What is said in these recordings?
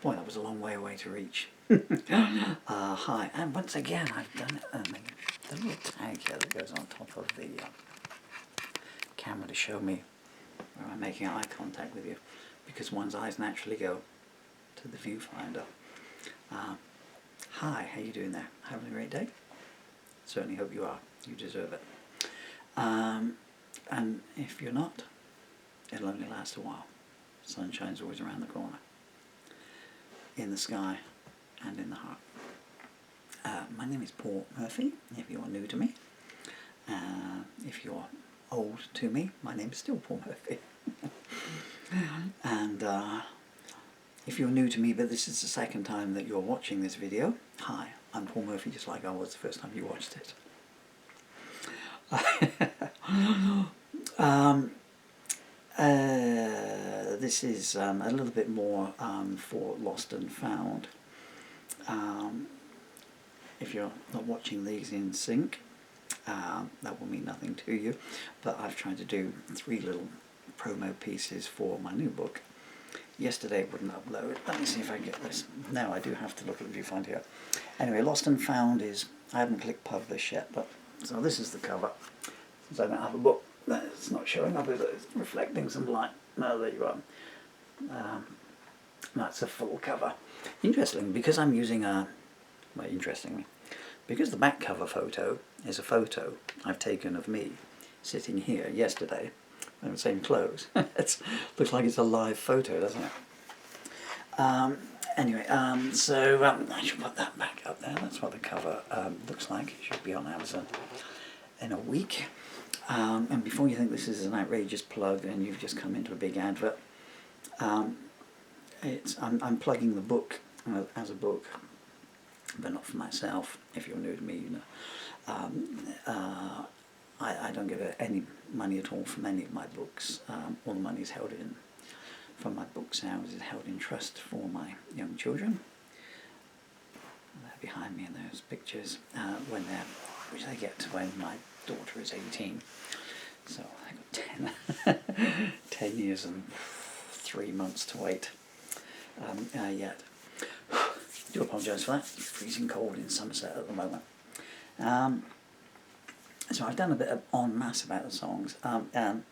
Boy, that was a long way away to reach. Hi, and once again I've done the little tag here that goes on top of the camera to show me where I'm making eye contact with you, because one's eyes naturally go to the viewfinder. Hi, how you doing there? Having a great day? Certainly hope you are. You deserve it. And if you're not, it'll only last a while. Sunshine's always around the corner. In the sky and in the heart. My name is Paul Murphy, if you're new to me. If you're old to me, my name is still Paul Murphy. And if you're new to me, but this is the second time that you're watching this video, hi, I'm Paul Murphy, just like I was the first time you watched it. This is a little bit more for Lost and Found. If you're not watching these in sync, that will mean nothing to you, but I've tried to do 3 little promo pieces for my new book. Yesterday it wouldn't upload. Let me see if I can get this. Now I do have to look at the viewfinder here. Anyway, Lost and Found is, I haven't clicked publish yet, but so this is the cover. Since I don't have a book, it's not showing up, it's reflecting some light. No, there you are. That's a full cover. Interesting, because I'm using because the back cover photo is a photo I've taken of me sitting here yesterday in the same clothes. It looks like it's a live photo, doesn't it? Anyway, so I should put that back up there. That's what the cover looks like. It should be on Amazon in a week. And before you think this is an outrageous plug and you've just come into a big advert, I'm plugging the book as a book, but not for myself. If you're new to me, you know. I don't get any money at all from any of my books. All the money is held in, from my book sales, is held in trust for my young children. They're behind me in those pictures, which they get when my daughter is 18. So I got 10 years and 3 months to wait yet. Do apologise for that. It's freezing cold in Somerset at the moment. So I've done a bit of en masse about the songs, and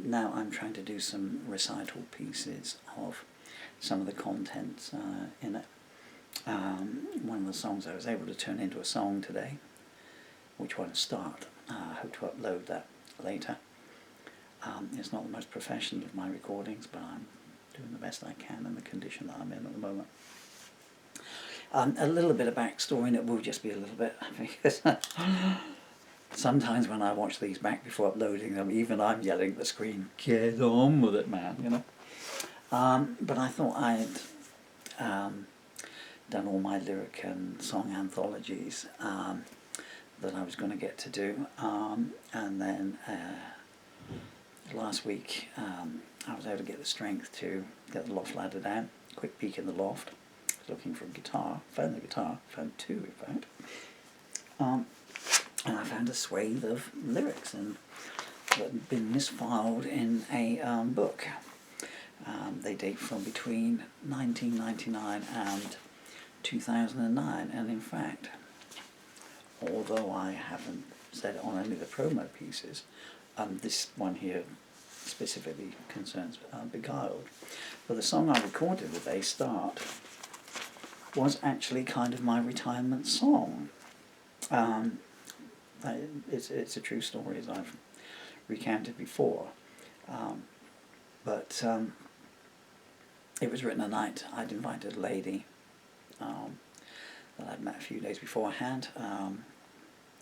now I'm trying to do some recital pieces of some of the contents in it. One of the songs I was able to turn into a song today, which won't start. I hope to upload that later. It's not the most professional of my recordings, but I'm doing the best I can in the condition that I'm in at the moment. A little bit of backstory, and it will just be a little bit, because sometimes when I watch these back before uploading them, even I'm yelling at the screen, "Get on with it, man," you know. But I thought I'd done all my lyric and song anthologies that I was going to get to do, and then last week I was able to get the strength to get the loft ladder down. Quick peek in the loft, looking for a guitar, found the guitar, found 2 in fact, and I found a swathe of lyrics that had been misfiled in a book. They date from between 1999 and 2009, and in fact, although I haven't said it on any of the promo pieces, this one here specifically concerns Beguiled. But the song I recorded with A Start was actually kind of my retirement song. It's a true story, as I've recounted before. But it was written a night I'd invited a lady that I'd met a few days beforehand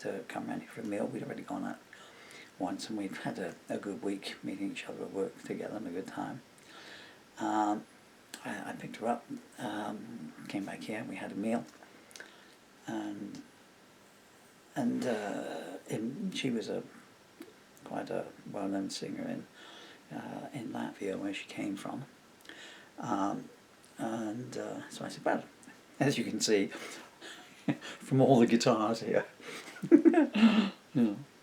to come round here for a meal. We'd already gone out once, and we'd had a good week meeting each other at work together and a good time. I picked her up, came back here, we had a meal, and she was quite a well-known singer in Latvia, where she came from. So I said, well, as you can see from all the guitars here, a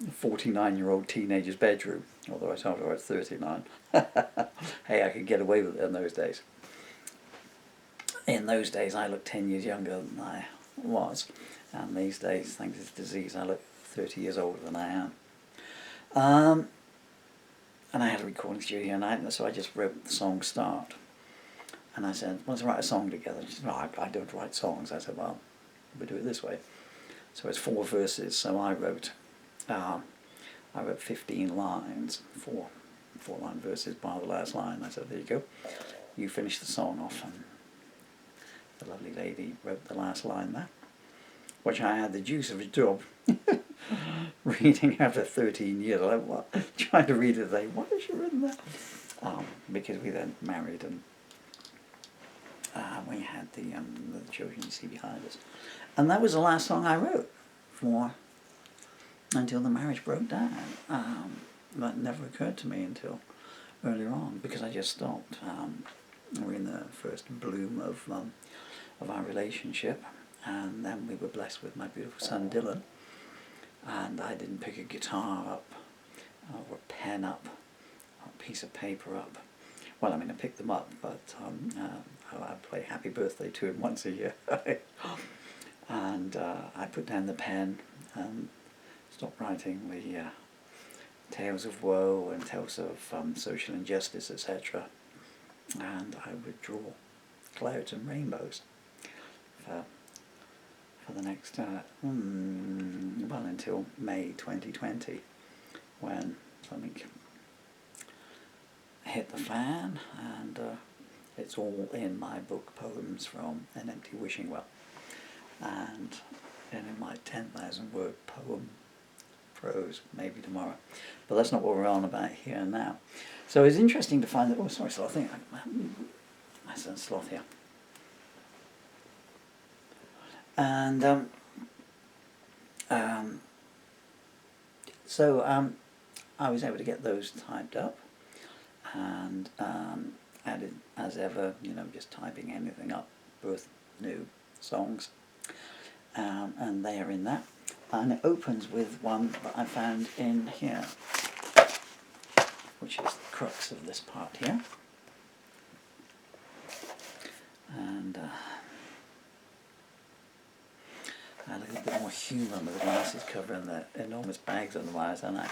49-year-old teenager's bedroom, although I told her I was 39. Hey, I could get away with it in those days. in those days I looked 10 years younger than I was, and these days, thanks to this disease, I look 30 years older than I am. And I had a recording studio, and so I just wrote the song Start. And I said, let's write a song together. She said, no, I don't write songs. I said, well, we do it this way. So it's 4 verses, so I wrote 15 lines, 4-line verses by the last line. I said, there you go, you finish the song off. And the lovely lady wrote the last line there, which I had the juice of a job reading after 13 years. I trying to read it today, what has she written there? Because we then married, and we had the children you see behind us. And that was the last song I wrote until the marriage broke down. That never occurred to me until earlier on, because I just stopped. We were in the first bloom of our relationship, and then we were blessed with my beautiful son Dylan, and I didn't pick a guitar up or a pen up or a piece of paper up. Well, I mean, I picked them up, but I play Happy Birthday to him once a year. And I put down the pen and stopped writing the tales of woe and tales of social injustice, etc. And I would draw clouds and rainbows for the next, well, until May 2020, when something hit the fan, and it's all in my book, Poems from an Empty Wishing Well, and in my 10,000 word poem, Prose, maybe tomorrow. But that's not what we're on about here and now. So it's interesting to find that, oh sorry Sloth, I think my son's Sloth here. And so I was able to get those typed up, and added, as ever, just typing anything up, both new songs, and they are in that. And it opens with one that I found in here, which is the crux of this part here. And I look a bit more human with the glasses covering the enormous bags on the wires, don't I?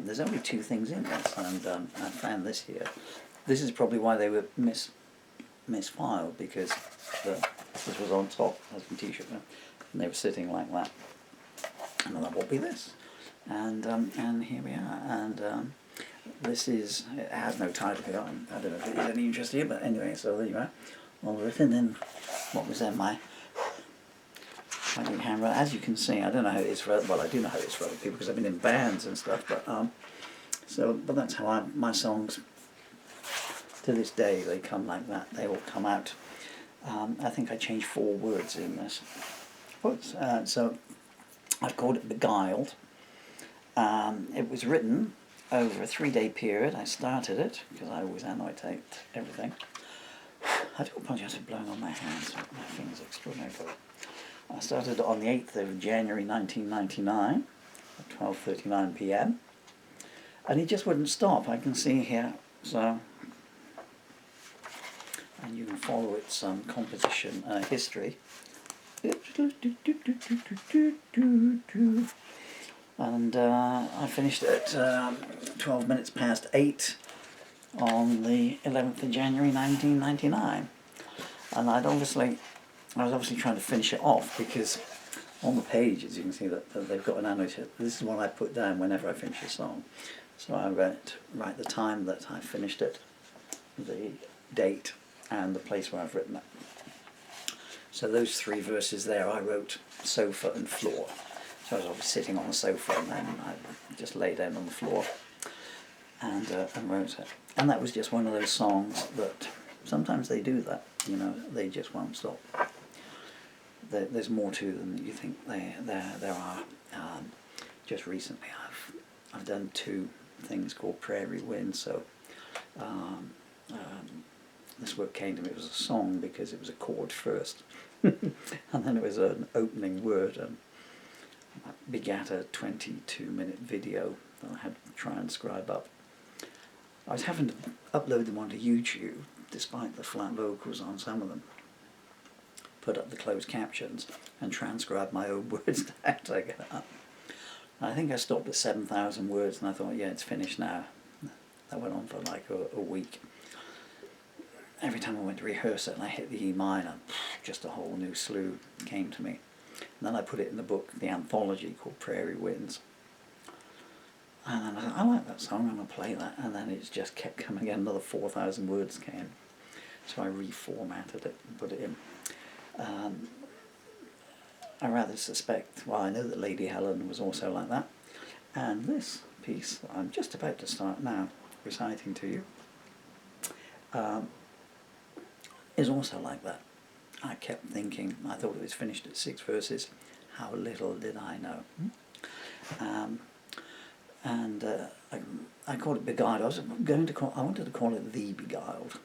There's only 2 things in this, and I found this here. This is probably why they were misfiled, because this was on top as a t-shirt, and they were sitting like that. And I thought, what'll be this? And here we are. And this is, it has no title here. I don't know if it is any interest to you, but anyway, so there you are. All written in, what was in my handwriting. As you can see, I don't know how it is for, well, I do know how it is for other people because I've been in bands and stuff, but but that's how my songs, to this day, they come like that. They all come out. I think I changed 4 words in this. So I've called it Beguiled. It was written over a 3-day period. I started it, because I always annotate everything. I do apologise for blowing on my hands, my fingers are extraordinary cold. I started on the 8th of January 1999 at 12:39 p.m. and it just wouldn't stop. I can see here, so, and you can follow its composition history. And I finished at 12 minutes past 8 on the 11th of January 1999, and I was obviously trying to finish it off, because on the page, as you can see, that they've got an annotation. This is what I put down whenever I finish a song. So I write the time that I finished it, the date, and the place where I've written it. So those 3 verses there, I wrote sofa and floor. So I was always sitting on the sofa, and then I just lay down on the floor and wrote it. And that was just one of those songs that sometimes they do that, they just won't stop. There's more to them than you think there are. Just recently I've done 2 things called Prairie Wind, so this work came to me. It was a song because it was a chord first, and then it was an opening word, and that begat a 22-minute video that I had to transcribe up. I was having to upload them onto YouTube, despite the flat vocals on some of them. put up the closed captions and transcribe my own words down to get it up. I think I stopped at 7,000 words and I thought, yeah, it's finished now. That went on for like a week. Every time I went to rehearse it and I hit the E minor, just a whole new slew came to me. And then I put it in the book, the anthology called Prairie Winds. And I thought, I like that song, I'm going to play that. And then it just kept coming again, another 4,000 words came. So I reformatted it and put it in. I rather suspect, well, I know that Lady Helen was also like that. And this piece that I'm just about to start now reciting to you is also like that. I kept thinking, I thought it was finished at 6 verses. How little did I know. I called it Beguiled. I wanted to call it The Beguiled.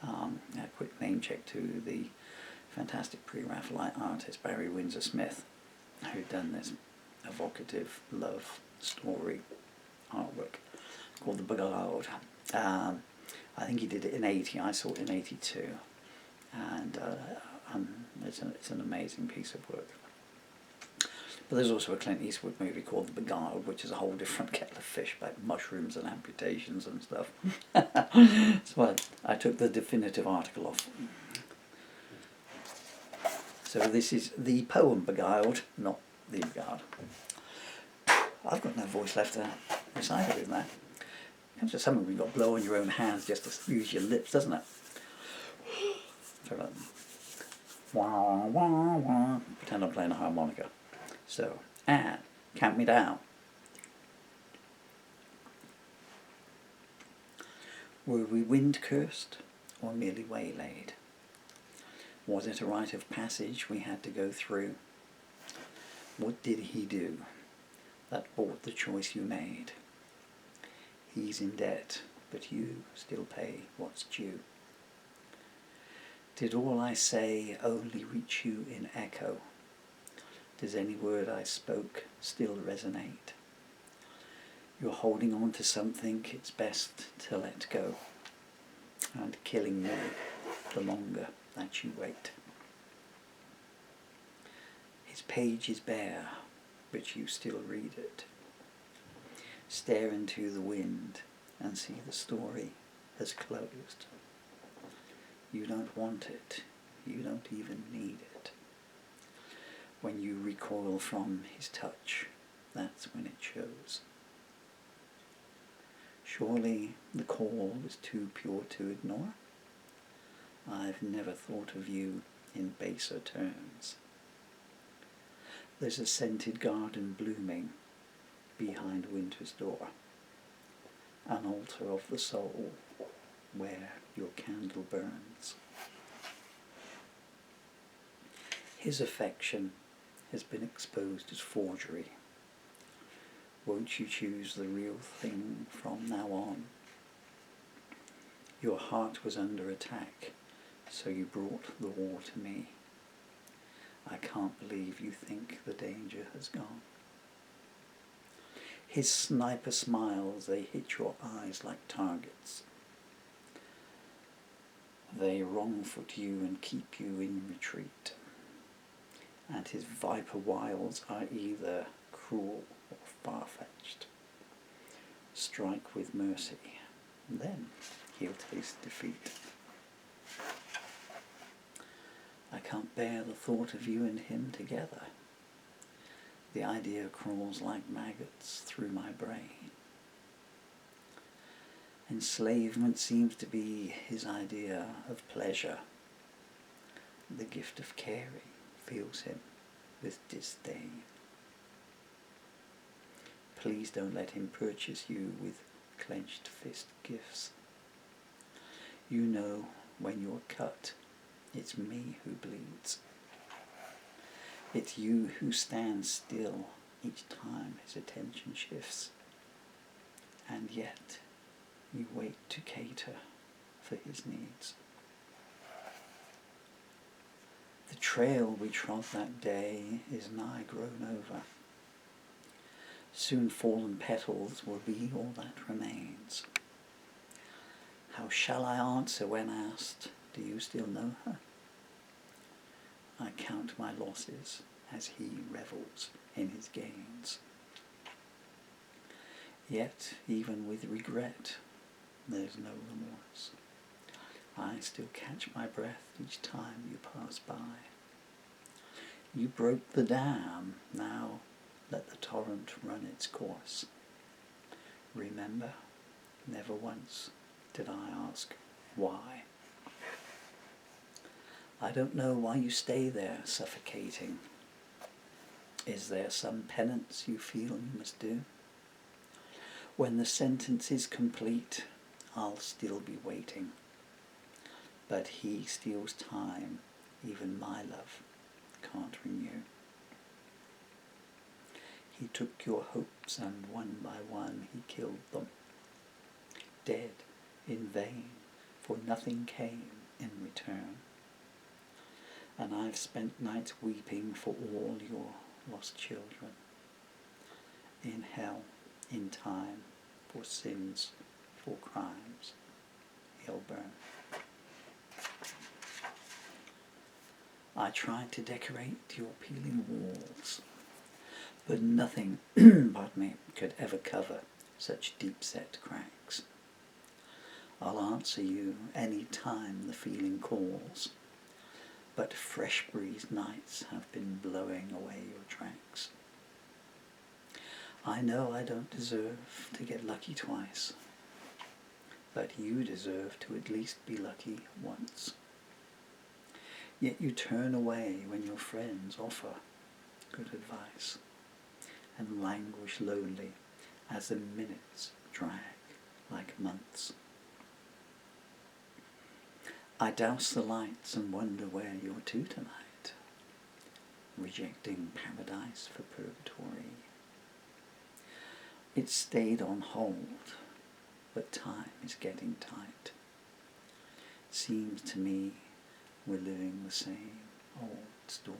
A quick name check to the fantastic pre-Raphaelite artist Barry Windsor Smith, who'd done this evocative love story artwork called The Beguiled. I think he did it in 80, I saw it in 82, and it's an amazing piece of work. But there's also a Clint Eastwood movie called The Beguiled, which is a whole different kettle of fish about mushrooms and amputations and stuff. So I took the definitive article off. So this is the poem Beguiled, not The Beguiled. I've got no voice left to recite it with now. It comes to something you've got to blow on your own hands just to use your lips, doesn't it? So, wah, wah, wah. Pretend I'm playing a harmonica. So, and count me down. Were we wind-cursed or merely waylaid? Was it a rite of passage we had to go through? What did he do that bought the choice you made? He's in debt, but you still pay what's due. Did all I say only reach you in echo? Does any word I spoke still resonate? You're holding on to something it's best to let go, and killing you the longer that you wait. His page is bare, but you still read it. Stare into the wind and see the story has closed. You don't want it, you don't even need it. When you recoil from his touch, that's when it shows. Surely the call was too pure to ignore. I've never thought of you in baser terms. There's a scented garden blooming behind winter's door, an altar of the soul where your candle burns. His affection has been exposed as forgery. Won't you choose the real thing from now on? Your heart was under attack, so you brought the war to me. I can't believe you think the danger has gone. His sniper smiles, they hit your eyes like targets. They wrong-foot you and keep you in retreat. And his viper wiles are either cruel or far-fetched. Strike with mercy, then he'll taste defeat. I can't bear the thought of you and him together. The idea crawls like maggots through my brain. Enslavement seems to be his idea of pleasure. The gift of caring fills him with disdain. Please don't let him purchase you with clenched fist gifts. You know when you're cut, it's me who bleeds. It's you who stands still each time his attention shifts. And yet you wait to cater for his needs. The trail we trod that day is nigh grown over. Soon fallen petals will be all that remains. How shall I answer when asked, do you still know her? I count my losses as he revels in his gains. Yet, even with regret, there's no remorse. I still catch my breath each time you pass by. You broke the dam, now let the torrent run its course. Remember, never once did I ask why. I don't know why you stay there suffocating. Is there some penance you feel you must do? When the sentence is complete, I'll still be waiting. But he steals time, even my love can't renew. He took your hopes and one by one he killed them. Dead in vain, for nothing came in return. And I've spent nights weeping for all your lost children. In hell, in time, for sins, for crimes, he'll burn. I tried to decorate your peeling walls, but nothing, pardon me, could ever cover such deep-set cracks. I'll answer you any time the feeling calls, but fresh breeze nights have been blowing away your tracks. I know I don't deserve to get lucky twice, but you deserve to at least be lucky once. Yet you turn away when your friends offer good advice, and languish lonely as the minutes drag like months. I douse the lights and wonder where you're to tonight, rejecting paradise for purgatory. It stayed on hold, but time is getting tight. Seems to me we're living the same old story.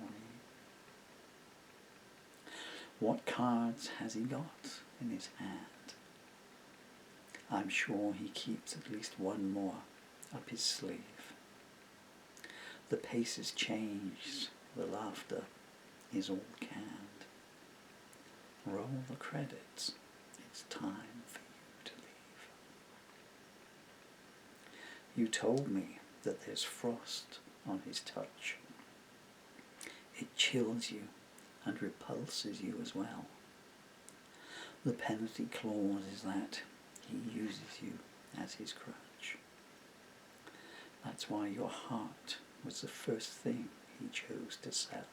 What cards has he got in his hand? I'm sure he keeps at least one more up his sleeve. The pace has changed, the laughter is all canned. Roll the credits, it's time for you to leave. You told me that there's frost on his touch. It chills you and repulses you as well. The penalty clause is that he uses you as his crutch. That's why your heart was the first thing he chose to sell.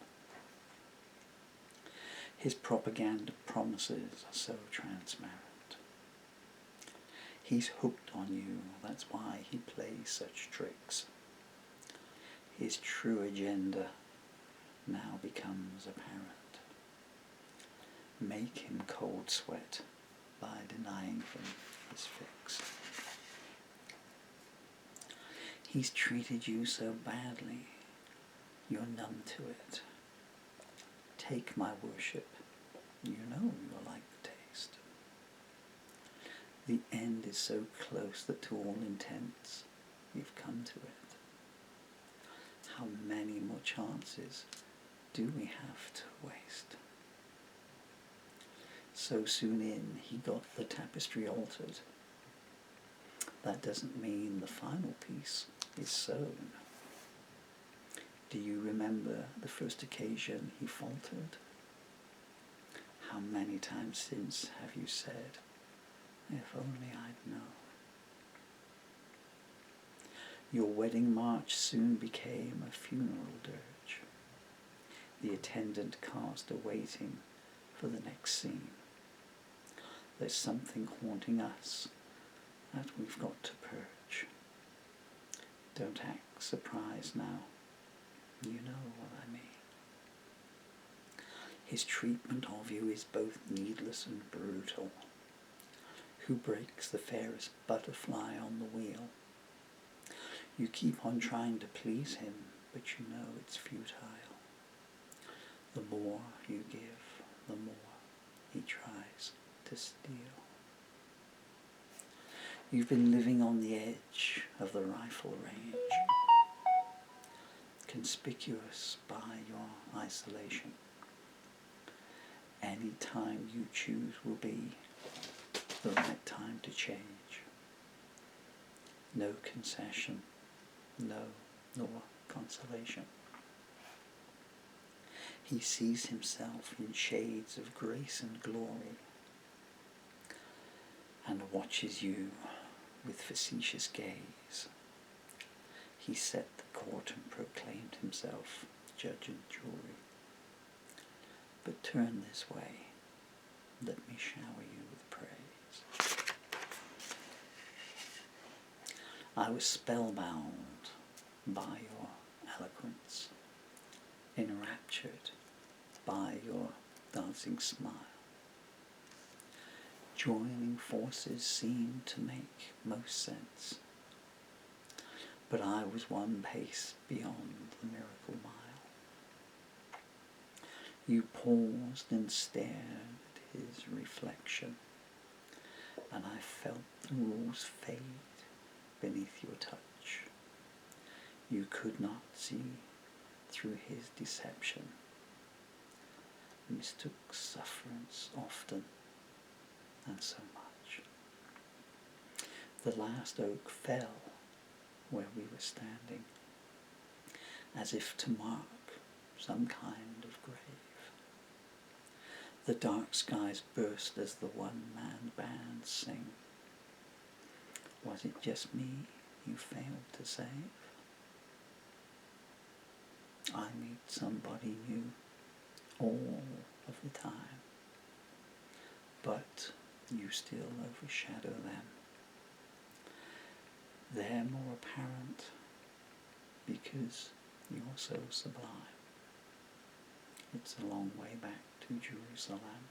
His propaganda promises are so transparent. He's hooked on you, that's why he plays such tricks. His true agenda now becomes apparent. Make him cold sweat by denying him his fix. He's treated you so badly, you're numb to it. Take my worship, you know you'll like the taste. The end is so close that to all intents, you've come to it. How many more chances do we have to waste? So soon in, he got the tapestry altered. That doesn't mean the final piece is sewn. Do you remember the first occasion he faltered? How many times since have you said, if only I'd known? Your wedding march soon became a funeral dirge, the attendant cast awaiting for the next scene. There's something haunting us that we've got to purge. Don't act surprised now, you know what I mean. His treatment of you is both needless and brutal. Who breaks the fairest butterfly on the wheel? You keep on trying to please him, but you know it's futile. The more you give, the more he tries to steal. You've been living on the edge of the rifle range, conspicuous by your isolation. Any time you choose will be the right time to change. No concession, no, nor consolation. He sees himself in shades of grace and glory, and watches you with facetious gaze. He set the court and proclaimed himself judge and jury. But turn this way, let me shower you with praise. I was spellbound by your eloquence, enraptured by your dancing smile. Joining forces seemed to make most sense, but I was one pace beyond the miracle mile. You paused and stared at his reflection, and I felt the rules fade beneath your touch. You could not see through his deception, mistook sufferance often and so much. The last oak fell where we were standing, as if to mark some kind of grave. The dark skies burst as the one-man band sing. Was it just me you failed to save? I meet somebody new all of the time, but you still overshadow them. They're more apparent because you're so sublime. It's a long way back to Jerusalem.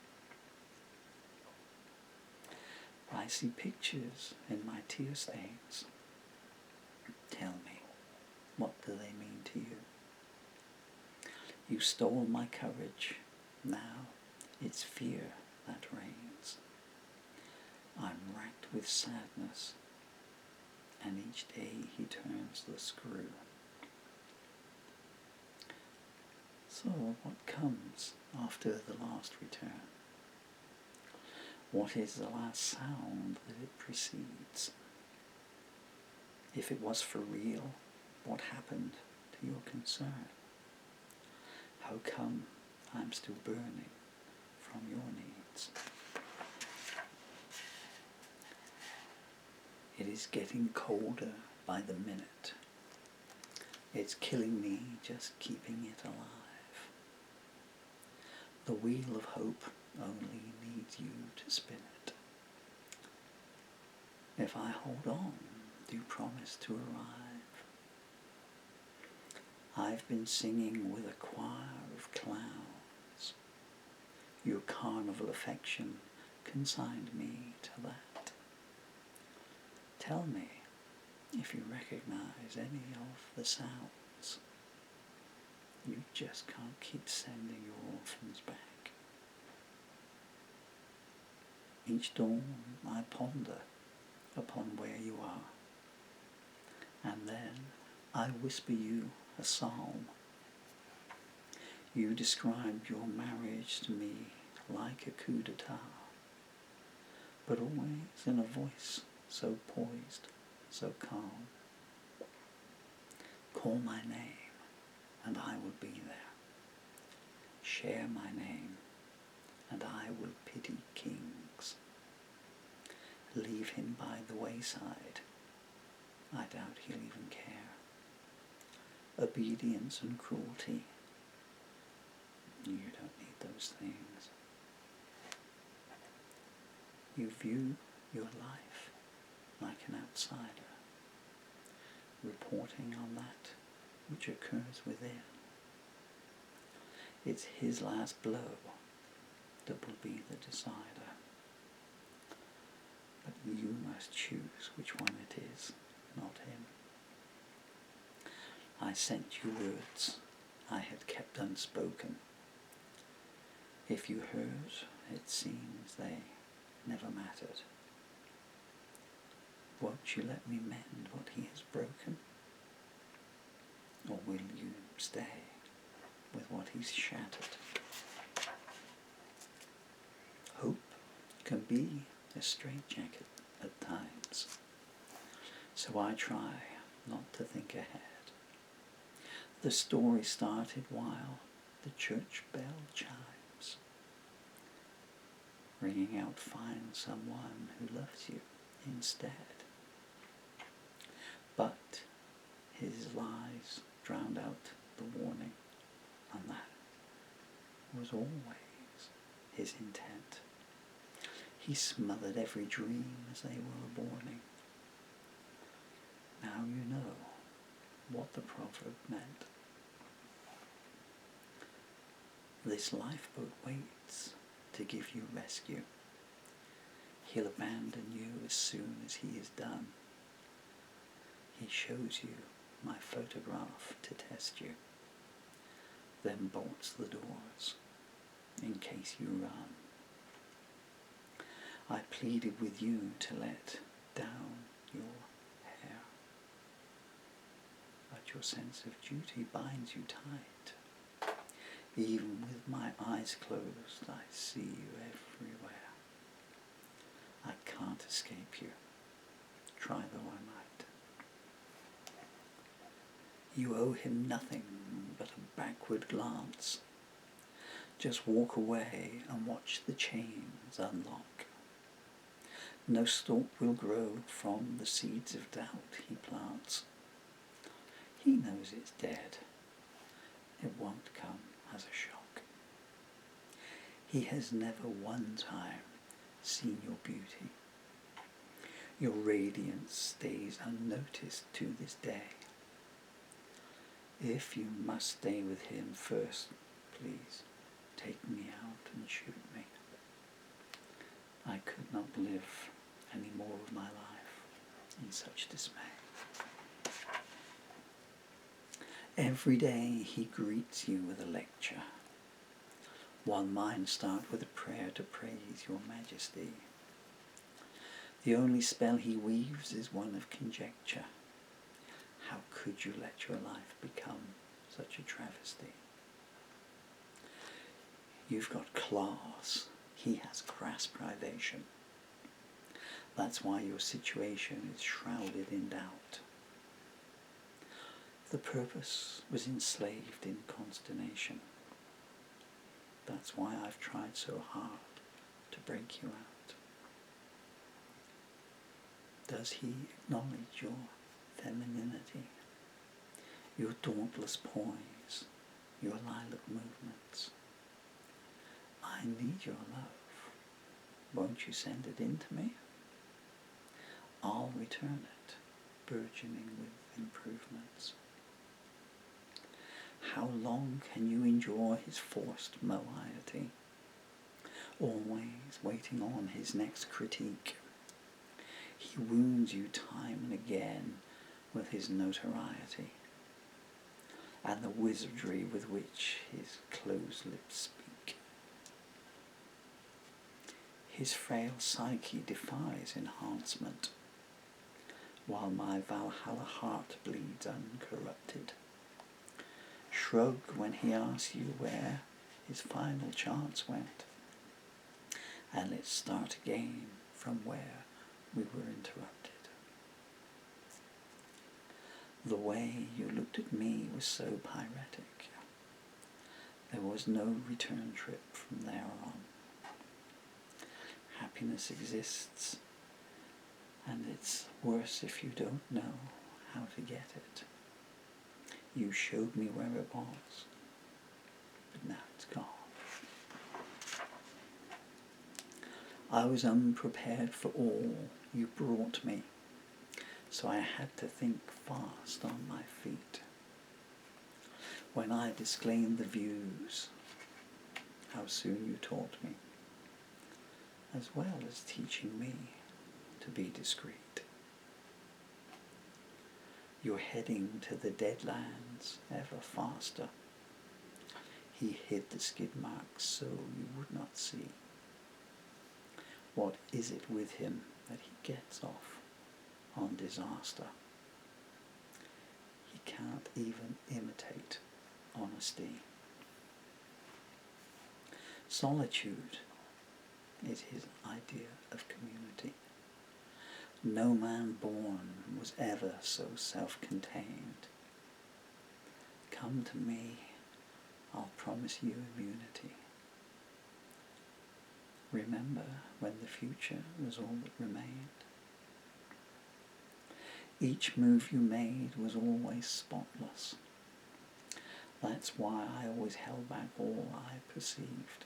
I see pictures in my tear stains. Tell me, what do they mean to you? You stole my courage, now it's fear that reigns. I'm racked with sadness, and each day he turns the screw. So what comes after the last return? What is the last sound that it precedes? If it was for real, what happened to your concern? How come I'm still burning from your needs? It is getting colder by the minute. It's killing me just keeping it alive. The wheel of hope only needs you to spin it. If I hold on, do promise to arrive. I've been singing with a choir of clowns. Your carnival affection consigned me to that. Tell me if you recognize any of the sounds. You just can't keep sending your orphans back. Each dawn I ponder upon where you are, and then I whisper you a psalm. You described your marriage to me like a coup d'etat, but always in a voice so poised, so calm. Call my name, and I will be there. Share my name, and I will pity kings. Leave him by the wayside. I doubt he'll even care. Obedience and cruelty. You don't need those things. You view your life like an outsider, reporting on that which occurs within. It's his last blow that will be the decider. But you must choose which one it is, not him. I sent you words I had kept unspoken. If you heard, it seems they never mattered. Won't you let me mend what he has broken? Or will you stay with what he's shattered. Hope can be a straitjacket at times, so I try not to think ahead. The story started while the church bell chimes, ringing out, find someone who loves you instead. But his lies drowned out the warning, and that was always his intent. He smothered every dream as they were borning. Now you know what the proverb meant. This lifeboat waits to give you rescue. He'll abandon you as soon as he is done. He shows you my photograph to test you, then bolts the doors in case you run. I pleaded with you to let down your hair, but your sense of duty binds you tight. Even with my eyes closed, I see you everywhere. I can't escape you, try though I might. You owe him nothing but a backward glance. Just walk away and watch the chains unlock. No stalk will grow from the seeds of doubt he plants. He knows it's dead. It won't come as a shock. He has never one time seen your beauty. Your radiance stays unnoticed to this day. If you must stay with him first, please take me out and shoot me. I could not live any more of my life in such dismay. Every day he greets you with a lecture, while mine start with a prayer to praise your majesty. The only spell he weaves is one of conjecture. How could you let your life become such a travesty? You've got class, he has crass privation. That's why your situation is shrouded in doubt. The purpose was enslaved in consternation. That's why I've tried so hard to break you out. Does he acknowledge your femininity, your dauntless poise, your lilac movements? I need your love. Won't you send it in to me? I'll return it, burgeoning with improvements. How long can you endure his forced moiety, always waiting on his next critique? He wounds you time and again with his notoriety and the wizardry with which his closed lips speak. His frail psyche defies enhancement, while my Valhalla heart bleeds uncorrupted. Shrug when he asks you where his final chance went, and let's start again from where we were interrupted. The way you looked at me was so pyretic. There was no return trip from there on. Happiness exists, and it's worse if you don't know how to get it. You showed me where it was, but now it's gone. I was unprepared for all you brought me, so I had to think fast on my feet. When I disclaimed the views, how soon you taught me, as well as teaching me to be discreet. You're heading to the deadlands ever faster. He hid the skid marks so you would not see. What is it with him that he gets off on disaster? He can't even imitate honesty. Solitude is his idea of community. No man born was ever so self-contained. Come to me, I'll promise you immunity. Remember when the future was all that remained. Each move you made was always spotless. That's why I always held back all I perceived.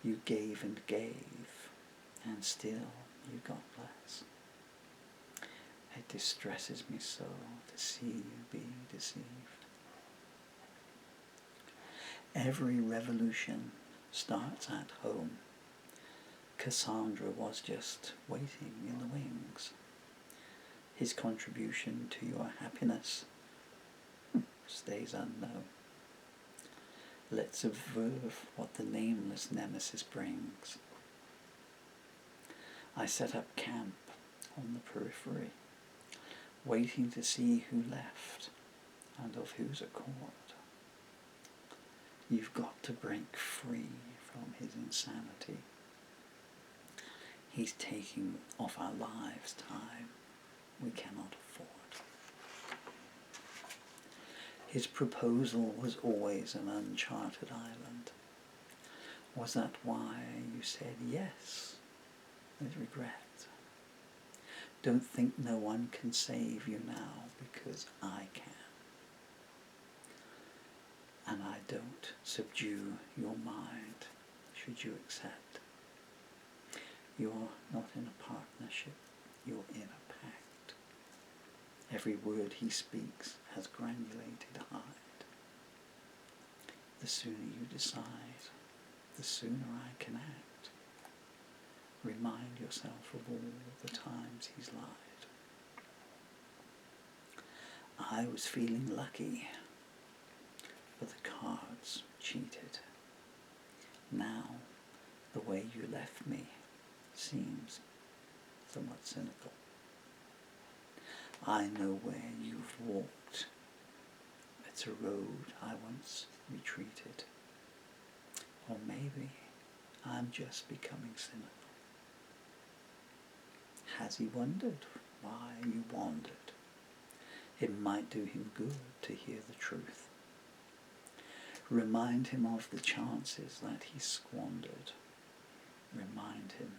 You gave and gave, and still you got less. It distresses me so to see you be deceived. Every revolution starts at home. Cassandra was just waiting in the wings. His contribution to your happiness stays unknown. Let's observe what the nameless nemesis brings. I set up camp on the periphery, waiting to see who left and of whose accord. You've got to break free from his insanity. He's taking off our lives time we cannot afford. His proposal was always an uncharted island. Was that why you said yes with regret? Don't think no one can save you now, because I can. And I don't subdue your mind, should you accept. You're not in a partnership, you're in a pact. Every word he speaks has granulated hide. The sooner you decide, the sooner I can act. Remind yourself of all the times he's lied. I was feeling lucky, but the cards cheated. Now, the way you left me seems somewhat cynical. I know where you've walked. It's a road I once retreated. Or maybe I'm just becoming cynical. Has he wondered why you wandered? It might do him good to hear the truth. Remind him of the chances that he squandered. Remind him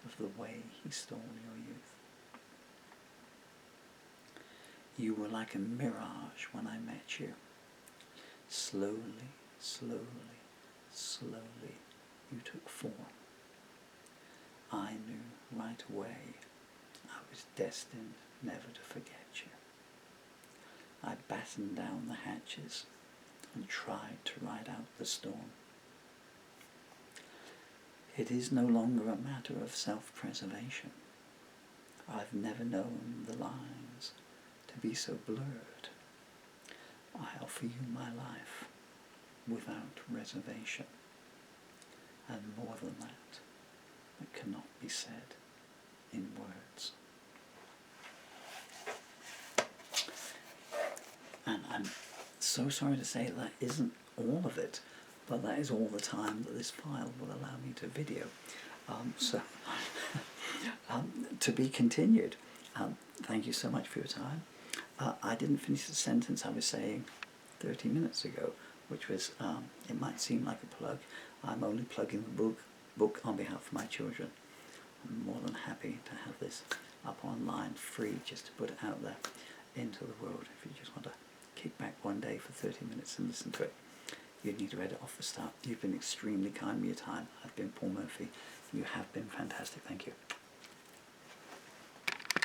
of the way he stole your youth. You were like a mirage when I met you. Slowly, slowly, slowly you took form. I knew right away I was destined never to forget you. I battened down the hatches and tried to ride out the storm. It is no longer a matter of self-preservation. I've never known the lines to be so blurred. I offer you my life without reservation, and more than that, it cannot be said in words. And I'm so sorry to say that isn't all of it, but that is all the time that this file will allow me to video. To be continued. Thank you so much for your time. I didn't finish the sentence I was saying 30 minutes ago, which was, it might seem like a plug. I'm only plugging the book on behalf of my children. I'm more than happy to have this up online free, just to put it out there into the world. If you just want to kick back one day for 30 minutes and listen to it, you need to read it off the start. You've been extremely kind with your time. I've been Paul Murphy. You have been fantastic. Thank you.